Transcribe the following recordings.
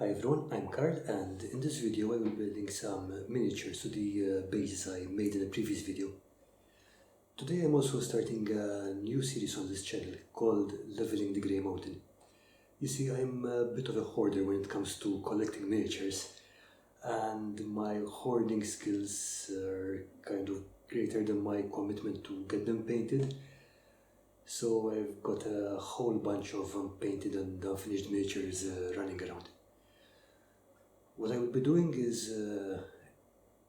Hi everyone, I'm Carl, and in this video I will be building some miniatures to the bases I made in a previous video. Today I'm also starting a new series on this channel called Leveling the Grey Mountain. You see, I'm a bit of a hoarder when it comes to collecting miniatures, and my hoarding skills are kind of greater than my commitment to get them painted. So I've got a whole bunch of unpainted and unfinished miniatures running around. What I will be doing is,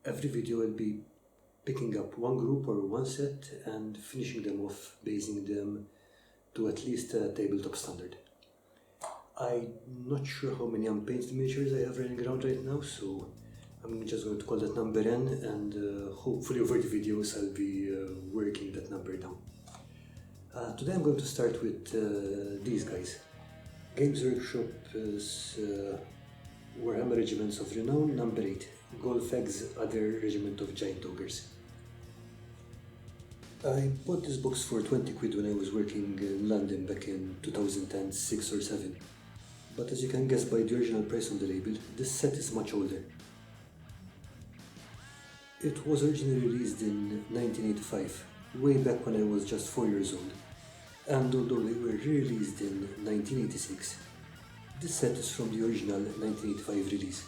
every video I'll be picking up one group or one set and finishing them off, basing them to at least a tabletop standard. I'm not sure how many unpainted miniatures I have running around right now, so I'm just going to call that number N, and hopefully over the videos I'll be working that number down. Today I'm going to start with these guys. Games Workshop's Warhammer Regiments of Renown, number 8, Golfag's other regiment of giant ogres. I bought this box for 20 quid when I was working in London back in 2006 or 7. But as you can guess by the original price on the label, this set is much older. It was originally released in 1985, way back when I was just 4 years old. And although they were re-released in 1986, this set is from the original 1985 release.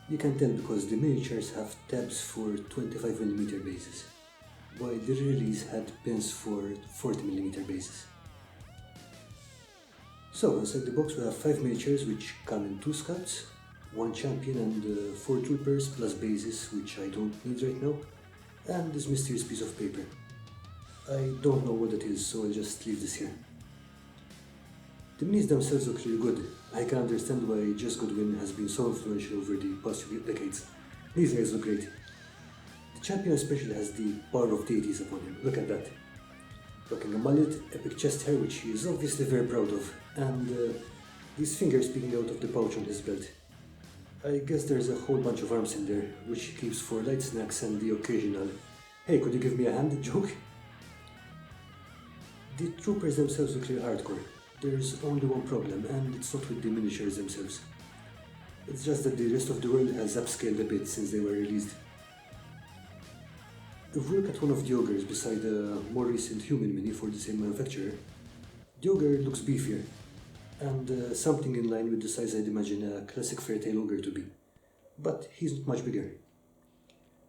You can tell because the miniatures have tabs for 25mm bases, while the release had pins for 40mm bases. So inside the box we have 5 miniatures which come in 2 scouts, 1 champion and 4 troopers plus bases which I don't need right now, and this mysterious piece of paper. I don't know what it is, so I'll just leave this here. The minis themselves look really good. I can understand why Jes Goodwin has been so influential over the past few decades. These guys look great. The champion especially has the power of deities upon him, look at that. Rocking a mullet, epic chest hair which he is obviously very proud of, and his fingers peeking out of the pouch on his belt. I guess there's a whole bunch of arms in there, which he keeps for light snacks and the occasional "hey, could you give me a hand" joke. The troopers themselves look really hardcore. There's only one problem, and it's not with the miniatures themselves. It's just that the rest of the world has upscaled a bit since they were released. If we look at one of the ogres beside a more recent human mini for the same manufacturer, the ogre looks beefier, and something in line with the size I'd imagine a classic fairytale ogre to be. But he's not much bigger.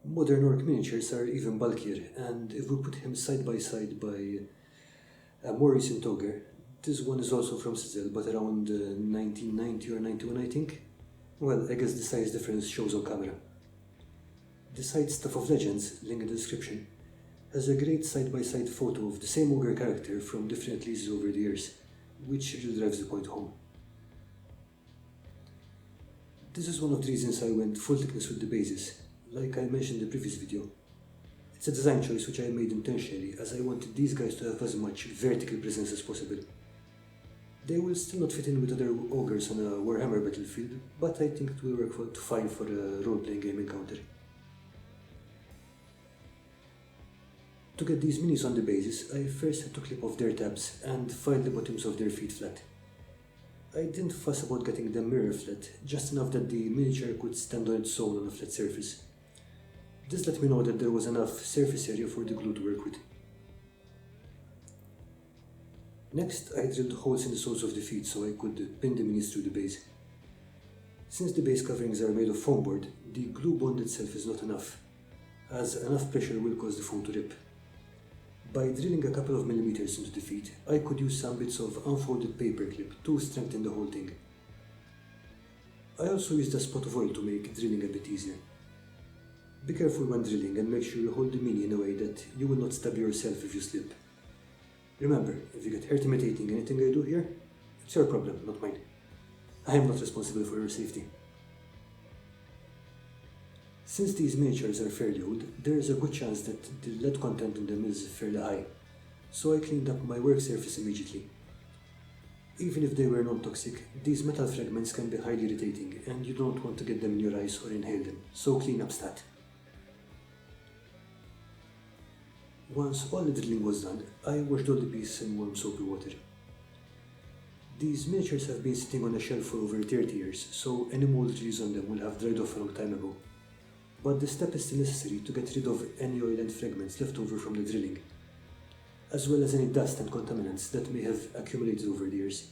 Modern orc miniatures are even bulkier, and if we put him side by side by a more recent ogre, this one is also from Citadel, but around 1990 or 91 I think. Well, I guess the size difference shows on camera. The site Stuff of Legends, link in the description, has a great side-by-side photo of the same ogre character from different releases over the years, which really drives the point home. This is one of the reasons I went full thickness with the bases, like I mentioned in the previous video. It's a design choice which I made intentionally, as I wanted these guys to have as much vertical presence as possible. They will still not fit in with other ogres on a Warhammer battlefield, but I think it will work fine for a role-playing game encounter. To get these minis on the bases, I first had to clip off their tabs and file the bottoms of their feet flat. I didn't fuss about getting them mirror flat, just enough that the miniature could stand on its own on a flat surface. This let me know that there was enough surface area for the glue to work with. Next, I drilled holes in the soles of the feet so I could pin the minis through the base. Since the base coverings are made of foam board, the glue bond itself is not enough, as enough pressure will cause the foam to rip. By drilling a couple of millimeters into the feet, I could use some bits of unfolded paper clip to strengthen the whole thing. I also used a spot of oil to make drilling a bit easier. Be careful when drilling and make sure you hold the mini in a way that you will not stab yourself if you slip. Remember, if you get hurt imitating anything I do here, it's your problem, not mine. I am not responsible for your safety. Since these miniatures are fairly old, there is a good chance that the lead content in them is fairly high, so I cleaned up my work surface immediately. Even if they were non-toxic, these metal fragments can be highly irritating and you don't want to get them in your eyes or inhale them, so clean up stat. Once all the drilling was done, I washed all the pieces in warm soapy water. These miniatures have been sitting on a shelf for over 30 years, so any mold release on them will have dried off a long time ago. But the step is still necessary to get rid of any oil and fragments left over from the drilling, as well as any dust and contaminants that may have accumulated over the years.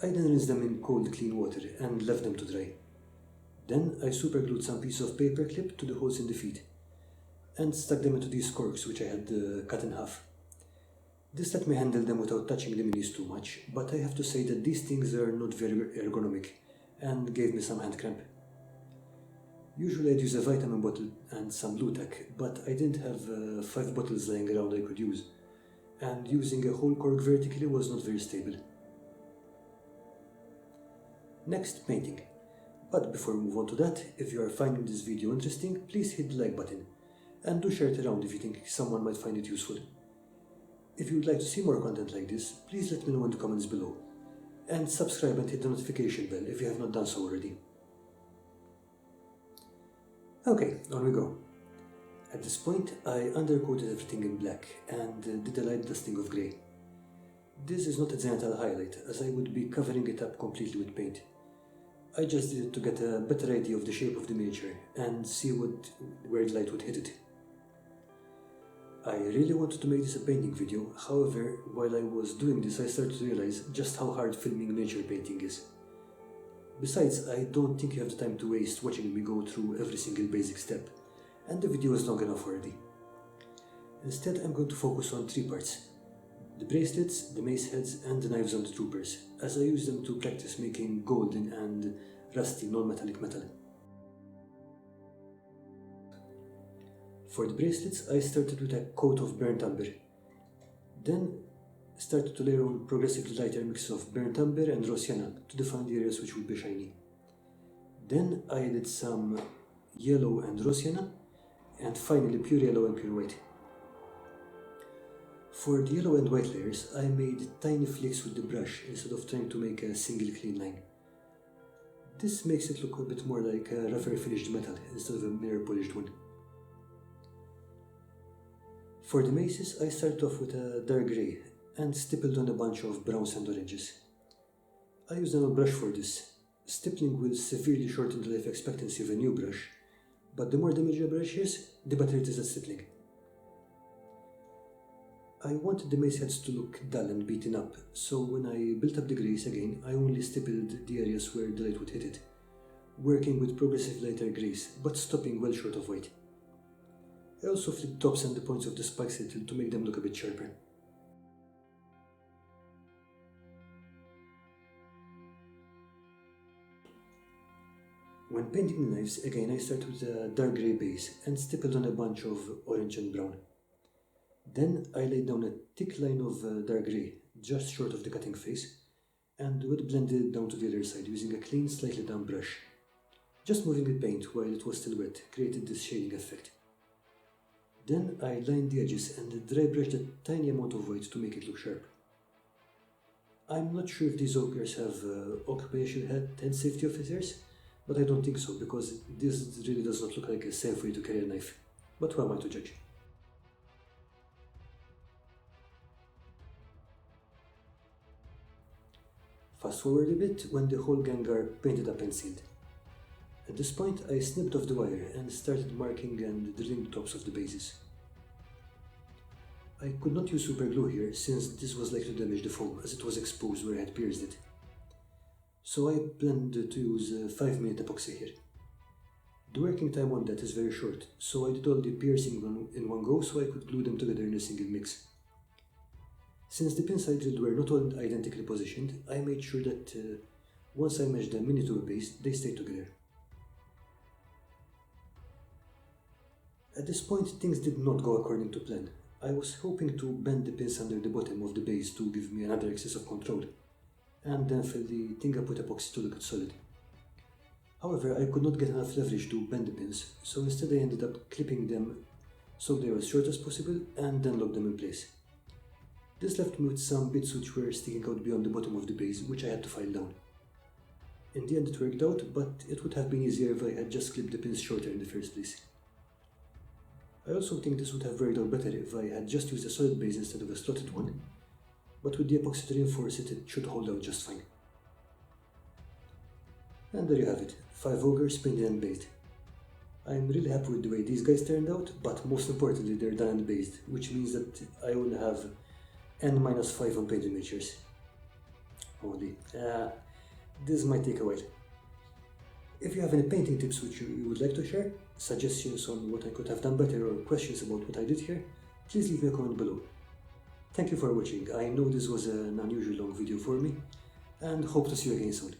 I then rinsed them in cold clean water and left them to dry. Then I superglued some piece of paper clip to the holes in the feet and stuck them into these corks which I had cut in half. This let me handle them without touching the minis too much, but I have to say that these things are not very ergonomic and gave me some hand cramp. Usually I'd use a vitamin bottle and some blue tack, but I didn't have 5 bottles lying around I could use, and using a whole cork vertically was not very stable. Next, painting. But before we move on to that, if you are finding this video interesting, please hit the like button, and do share it around if you think someone might find it useful. If you would like to see more content like this, please let me know in the comments below, and subscribe and hit the notification bell if you have not done so already. Okay, on we go. At this point, I undercoated everything in black and did a light dusting of grey. This is not a genital highlight, as I would be covering it up completely with paint. I just did it to get a better idea of the shape of the miniature and see where the light would hit it. I really wanted to make this a painting video, however, while I was doing this I started to realize just how hard filming miniature painting is. Besides, I don't think you have the time to waste watching me go through every single basic step, and the video is long enough already. Instead, I'm going to focus on 3 parts: the bracelets, the mace heads, and the knives on the troopers, as I use them to practice making golden and rusty non-metallic metal. For the bracelets, I started with a coat of burnt umber. Then started to layer on progressively lighter mix of burnt umber and raw sienna to define the areas which would be shiny. Then I added some yellow and raw sienna, and finally pure yellow and pure white. For the yellow and white layers, I made tiny flicks with the brush instead of trying to make a single clean line. This makes it look a bit more like a rougher finished metal instead of a mirror polished one. For the maces, I started off with a dark grey and stippled on a bunch of browns and oranges. I used an old brush for this. Stippling will severely shorten the life expectancy of a new brush, but the more damage a brush is, the better it is at stippling. I wanted the mace heads to look dull and beaten up, so when I built up the greys again, I only stippled the areas where the light would hit it, working with progressive lighter greys, but stopping well short of white. I also flipped tops and the points of the spikes a little to make them look a bit sharper. When painting the knives, again I started with a dark grey base and stippled on a bunch of orange and brown. Then I laid down a thick line of dark grey, just short of the cutting face, and would blend it down to the other side using a clean, slightly damp brush. Just moving the paint while it was still wet created this shading effect. Then I lined the edges and dry brushed a tiny amount of white to make it look sharp. I'm not sure if these ogres have occupational health and safety officers, but I don't think so, because this really does not look like a safe way to carry a knife. But who am I to judge? Fast forward a bit when the whole gang are painted up and sealed. At this point I snipped off the wire and started marking and drilling the tops of the bases. I could not use super glue here since this was likely to damage the foam as it was exposed where I had pierced it. So I planned to use 5-minute epoxy here. The working time on that is very short, so I did all the piercing in one go so I could glue them together in a single mix. Since the pins I drilled were not all identically positioned, I made sure that once I meshed them into a base, they stayed together. At this point things did not go according to plan. I was hoping to bend the pins under the bottom of the base to give me another access of control, and then fill the thing up with epoxy to look solid. However, I could not get enough leverage to bend the pins, so instead I ended up clipping them so they were as short as possible and then locked them in place. This left me with some bits which were sticking out beyond the bottom of the base, which I had to file down. In the end it worked out, but it would have been easier if I had just clipped the pins shorter in the first place. I also think this would have worked out better if I had just used a solid base instead of a slotted one, but with the epoxy to reinforce it, it should hold out just fine. And there you have it, 5 ogres painted and based. I'm really happy with the way these guys turned out, but most importantly they're done and based, which means that I will have n-5 unpainted miniatures. Holy, this might take a while. If you have any painting tips which you would like to share, suggestions on what I could have done better, or questions about what I did here, please leave me a comment below. Thank you for watching. I know this was an unusually long video for me, and hope to see you again soon.